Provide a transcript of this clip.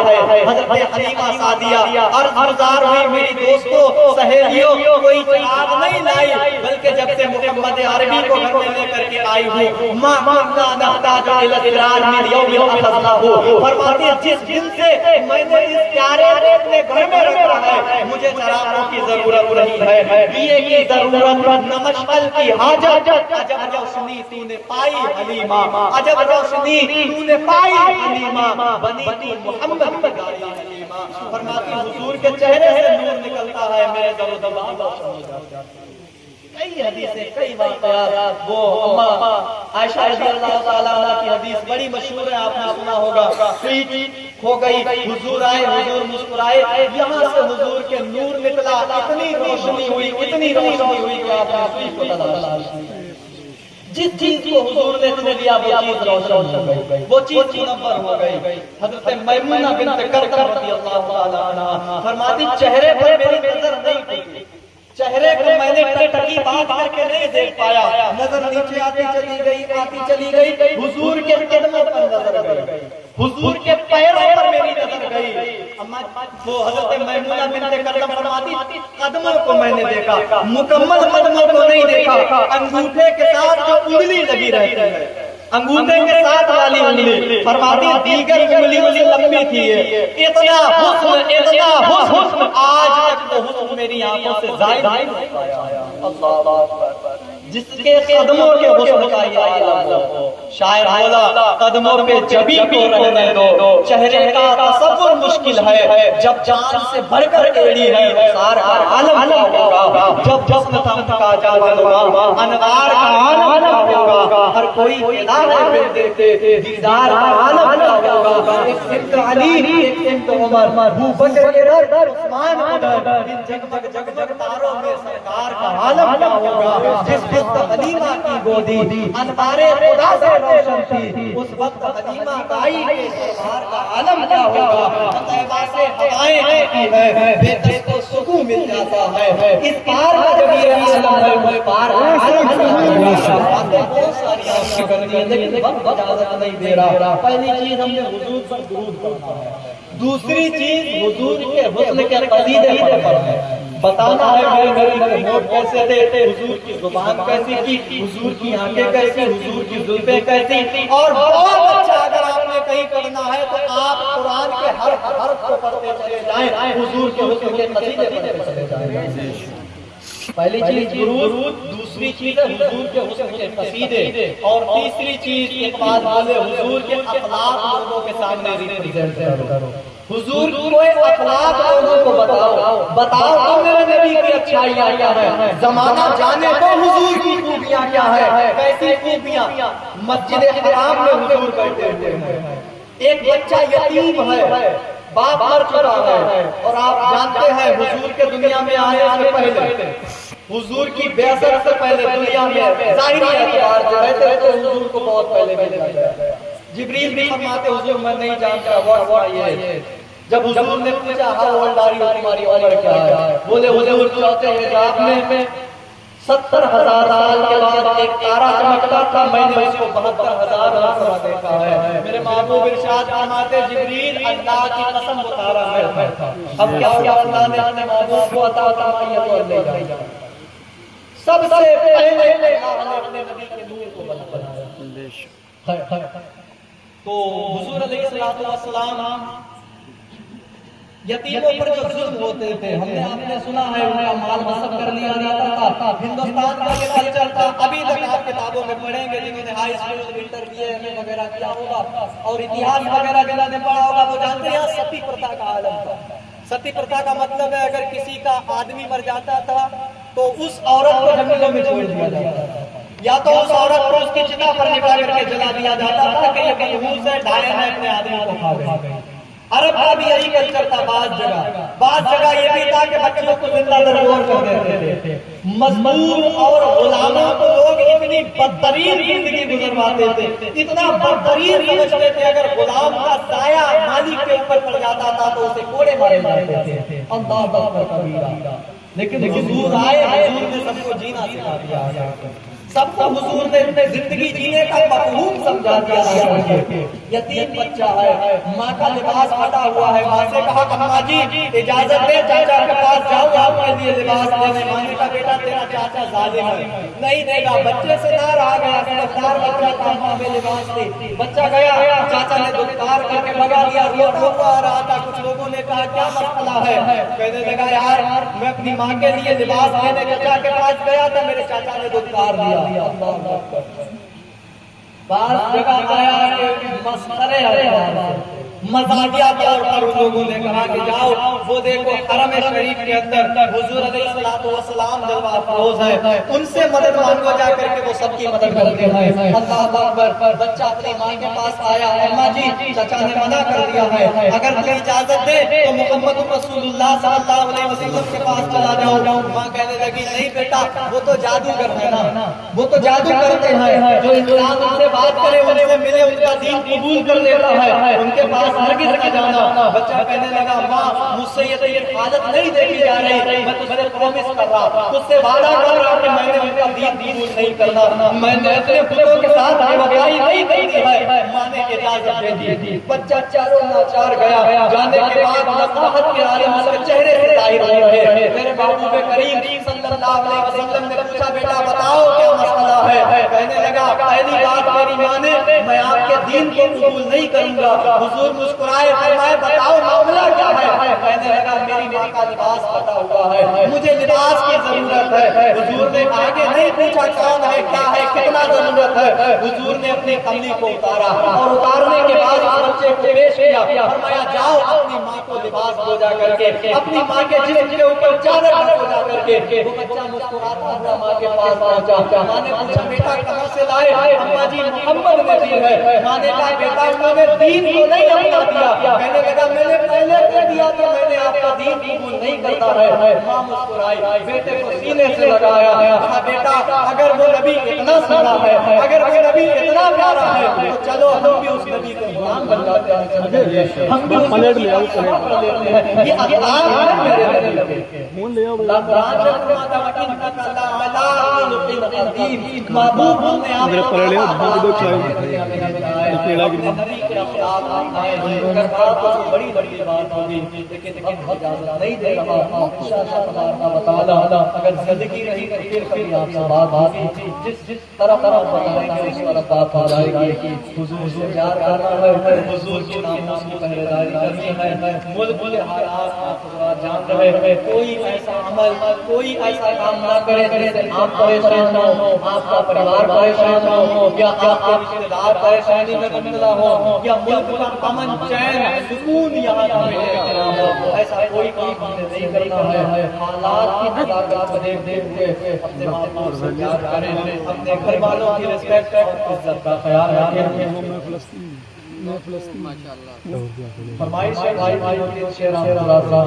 ہے۔ حضرت حلیمہ سعدیہ عرض گزار ہوئی میری دوستوں سہیلیوں کوئی چراغ نہیں لائی، بلکہ جب سے محمد عربی کو گھر میں لے کر کے آئی ہوں ما كنا نحتاج الى الاسرار من يوم اخذناه، فرماتی جس دن سے میں نے اس پیارے کو اپنے گھر میں رکھا ہے مجھے چراغوں کی ضرورت نہیں ہے، دیے کی ضرورت نہ مشعل کی حاجت۔ عجب روشنی تو نے پائی حلیمہ، عجب روشنی تو نے پائی حلیمہ، بنی تو محمد کی گاڑی حلیمہ۔ فرماتی حضور کے چہرے سے نور نکلتا ہے، میرے دل و دماغ روشن ہو جاتا ہے۔ کئی حدیثیں، کئی واقعات، وہ اماں عائشہ رضی اللہ تعالیٰ عنہ کی حدیث بڑی مشہور ہے، آپ نے سنا ہوگا۔ سوئی ہو گئی، حضور آئے، حضور مسکرائے، یہاں سے حضور کے نور نکلا، اتنی روشنی ہوئی، اتنی روشنی ہوئی کہ آپ نے سوئی کو تلاش کی۔ جس چیز کو حضور نے چھو لیا وہ چیز روشن ہو گئی، وہ چیز منور ہو گئی۔ حضرت میمونہ بنت کرکر رضی اللہ تعالیٰ عنہ فرماتی چہرے پر میری نظر نہیں ٹکی، چہرے کو میں نے ٹکی بات کر کے نہیں دیکھ پایا، نظر نیچے آتی چلی گئی، آتی چلی گئی، حضور کے قدموں پر نظر گئی، حضور کے پیروں پر میری نظر گئی۔ وہ حضرت میمونہ بنت کرکر فرماتی قدموں کو میں نے دیکھا، مکمل قدموں کو نہیں دیکھا، انگوٹھے کے ساتھ جو انگلی لگی رہتی ہے، انگوٹھے کے ساتھ والی انگلی، فرماتی دیگر انگلیوں سے لمبی تھی، اتنا حسن آج تک وہ حسن میری آنکھوں سے ظاہر نہیں ہو پایا۔ اللہ اکبر، جس کے قدموں کے حسن کا یہ عالم ہو۔ شاعر بولا قدموں پہ جبی کو رہنے دو، چہرے کا تصور مشکل ہے، جب جان سے بڑھ کر ایڑی ہے رخسار کا عالم کیا ہوگا، جب جسم تھم کا جلوہ انوار کا عالم کیا ہوگا، ہر کوئی فدا ہے پھر دیکھتے دیدار کا عالم کیا ہوگا۔ ایک سمت علی، ایک سمت عمر، ابو بکر ادھر، عثمان ادھر، ان جگمگ جگمگ تاروں میں سرکار کا عالم کیا ہوگا۔ جس وقت حلیمہ کی گودی انوار خدا سے روشن تھی، اس وقت حلیمہ بائی کے سرکار کا عالم کیا ہوگا۔ طیبہ سے ہوائیں آتی ہے، بے کس کو سکون مل جاتا ہے، اس پار کا جب یہ عالم ہے وہ پار کا عالم کیا ہوگا۔ بہت ساری آپ کی کرنی ہے لیکن وقت اجازت نہیں دے رہا۔ پہلی چیز ہم نے حضور پر درود پڑھنا ہے، دوسری چیز حضور کے حسن کے قصیدے پڑھنا ہے، بتانا ہے میرے نوٹ کیسے تھے، حضور کی زبان کیسی تھی، حضور کی آنکھیں کیسی، حضور کی زلفیں کیسی، اور بہت اچھا اگر آپ نے کہیں پڑھنا ہے تو آپ قرآن کے ہر حرف کو پڑھتے چلے جائیں، حضور کے حسن کے قصیدے پڑھتے چلے جائیں۔ پہلی چیز درود، دوسری چیز ہے حضور کے حسن کے قصیدے، اور تیسری چیز ایک بات بولے حضور کے اخلاق لوگوں کے سامنے ریپرزینٹ کرو، حضور کے اخلاق لوگوں کو بتاؤ تو میرے نبی کی اچھائیاں کیا ہے، زمانہ جانے تو حضور کی خوبیاں کیا ہے، کیسی خوبیاں۔ مسجد حرام میں حضور بیٹھے ہوئے ہیں، ایک بچہ یتیم ہے، باپ مر چکا ہے، اور آپ جانتے ہیں حضور کے دنیا میں آنے سے پہلے، حضور کی بعثت سے پہلے دنیا میں ظاہری اعتبار سے رہتے تو حضور کو بہت پہلے بھیجا گیا۔ جبریل بھی فرماتے حضور میں نہیں جانتا واٹ یہ، جب حضور نے پوچھا ہاؤ اولڈ آر یو، تمہاری عمر کیا ہے، بولے حضور چوتھے حجاب میں 70,000 سال کے بعد ایک تارا چمکتا تھا، میں نے اس کو 72,000 مرتبہ دیکھا ہے۔ میرے محبوب ارشاد فرماتے جبریل اللہ کی قسم وہ تارا میں تھا۔ اب کیا ہوا، اللہ نے اپنے محبوب کو عطا فرمائی تو لے جائے، سب سے پہلے اللہ نے اپنے نبی کے نور کو بنایا۔ تو حضور علیہ السلام یتیموں پر جو ظلم ہوتے تھے، ہم نے آپ نے سنا ہے ان کا مال غصب کر لیا جاتا تھا، ہندوستان کا یہ کلچر تھا، ابھی تک آپ کتابوں میں پڑھیں گے جنہوں نے ہائی اسکول انٹر بی اے وغیرہ کیا ہوگا اور اتہاس وغیرہ جنہوں نے پڑھا ہوگا وہ جانتے ہیں ستی پرتھا کا عالم تھا۔ ستی پرتھا کا مطلب ہے اگر کسی کا آدمی مر جاتا تھا تو اس عورت کو جنگلوں میں چھوڑ دیا جاتا تھا، یا تو اس عورت کو اس کی چتا پر لٹا کر کے جلا دیا جاتا تھا کہ یہ منحوس ہے، ڈھائن ہے، اپنے آدمی کو کھا گئی۔ عرب کا بھی یہی کلچر تھا، بعض جگہ یہ بھی تھا کہ بچوں کو زندہ درگور کر دیتے تھے، مزدور اور غلاموں کو لوگ اتنی بدترین زندگی گزرواتے تھے، اتنا بدترین سمجھتے تھے اگر غلام کا سایہ مالک کے اوپر پڑ جاتا تھا تو اسے کوڑے مارے جاتے تھے۔ اللہ اکبر کبیرہ۔ لیکن حضور آئے، حضور نے سب کو جینا سکھا دیا، سب کو حضور نے زندگی جینے کا مفہوم سمجھا دیا. یتیم بچہ ہے، ماں کا لباس پھٹا ہوا ہے. ماں سے کہا اماں جی اجازت دے چاچا کے پاس جاؤ آپ کے لیے لباس دینے. ماں نے کہا بیٹا تیرا چاچا ظالم ہے، نہیں دے گا. بچے سے نہ رہا گیا، سمجھدار بچہ تھا، ماں میں لباس تھی. بچہ گیا، چاچا نے دھتکار کر کے بگا دیا. روتا ہوا آ رہا تھا. کچھ لوگوں نے کہا کیا مسئلہ ہے؟ کہنے لگا یار میں اپنی ماں کے لیے لباس دینے چاچا کے پاس گیا تھا، میرے چاچا نے دھتکار دیا. بعض جگہ آیا کہ مسخرے الفاظ مزاحیہ طور پر ان لوگوں نے کہا کہ جاؤ وہ دیکھو حرم شریف کے اندر حضور علیہ السلام جلوہ افروز ہے، ان سے مدد مانگو جا کر کے، وہ سب کی مدد کرتے ہیں. اللہ اکبر. بچہ اپنی ماں کے پاس آیا، اماں جی چچا نے منع کر دیا ہے، اگر تو اجازت دے تو محمد رسول اللہ صلی اللہ علیہ وسلم کے پاس چلا جاؤ. ماں کہنے لگی نہیں بیٹا وہ تو جادوگر ہے نا، وہ تو جادو کرتے ہیں، جو انسان ان سے بات کرے ان سے ملے ان کا دین قبول کر لیتا ہے، ان کے پاس ہرگز نہ جانا. بچہ کہنے لگا ماں مجھ سے یہ حالت نہیں دیکھی جا رہی، میں تجھ سے پرومس کر رہا، تجھ سے وعدہ کر رہا کہ میں نے ان کا دین قبول نہیں کرنا، میں نے اپنے بتوں کے ساتھ بے وفائی نہیں کرنی ہے. ماں نے اجازت دے دی. بچہ چاروں ناچار گیا. جانے کے بعد نصاحت کے عالم اس کے چہرے سے ظاہر ہو رہے. میرے محبوب کریم صلی اللہ علیہ وسلم نے پوچھا بیٹا بتاؤ کیا مسئلہ ہے؟ کہنے لگا پہلی بات میری ماں نے میں آپ کے دین کو قبول نہیں کروں گا. حضور مسکرائے فرمائے بتاؤ معاملہ کیا ہے؟ کہنے لگا میری ماں کا لباس پھٹا ہوا ہے، مجھے لباس کی ضرورت ہے. حضور نے آگے نہیں پوچھا کون ہے کیا ہے کتنا ضرورت ہے. حضور نے اپنی کملی کو اتارا اور اتارنے کے بعد بچے کو پیش کیا. فرمایا جاؤ اپنی ماں کو لباس دو جا کر کے، اپنی ماں کے جسم کے اوپر چادر دو جا کر کے. وہ بچہ مسکراتا ہوا ماں کے پاس پہنچا. ماں نے پوچھا بیٹا کہاں سے لائے؟ اماں جی محمد نے دی ہے. ماں نے کہا بیٹا انہوں نے دین کو نہیں اپنا دیا. کہنے لگا میں نے پہلے کہہ دیا تو میں نے آپ کا دین قبول نہیں کرتا ہے. ماں مسکرائی، بیٹے کو سینے سے لگایا. کہا بیٹا اگر وہ نبی اتنا سنا ہے، اگر وہ نبی اتنا پیارا ہے تو چلو ہم بھی اس نبی کے غلام بن جاتے ہیں، ہم بھی پلٹ لے آؤ لیتے ہیں. یہ اخلاق ہے میرے نبی. اللہ قرآن میں فرماتا ہے انک لعلی خلق عظیم. محبوب نے آپ کو نبی کے اخلاق آئے ہیں. اگر بات تو بڑی بڑی بات ہوگی لیکن اب اجازت نہیں دے رہا. انشاءاللہ تبارک و تعالی اگر زندگی رہی تو پھر کبھی آپ سے بات ہوگی. جس طرف بتائیں گے اس طرف بات ہو جائے گی. حضور سے پیار کرنا ہے، حضور کے ناموں کی پہرے داری کرنی ہے. ملک کے حالات جان رہے ہیں، کوئی ایسا عمل کوئی ایسا کام نہ کرے جس سے آپ پریشان ہو، آپ کا پریوار پریشان ہو، یا آپ کے رشتے دار پریشانی میں مبتلا ہو، یا ملک کا امن چین سکون یہاں کا ہو. ایسا کوئی کام ہمیں نہیں کرنا ہے. حالات کی نزاکت کو دیکھ کے اپنے ماں سے پیار کریں، اپنے گھر والوں کی رسپیکٹ اور عزت کا خیال رکھیں. فرمائش ہے بھائی بھائیوں کے شعر اللہ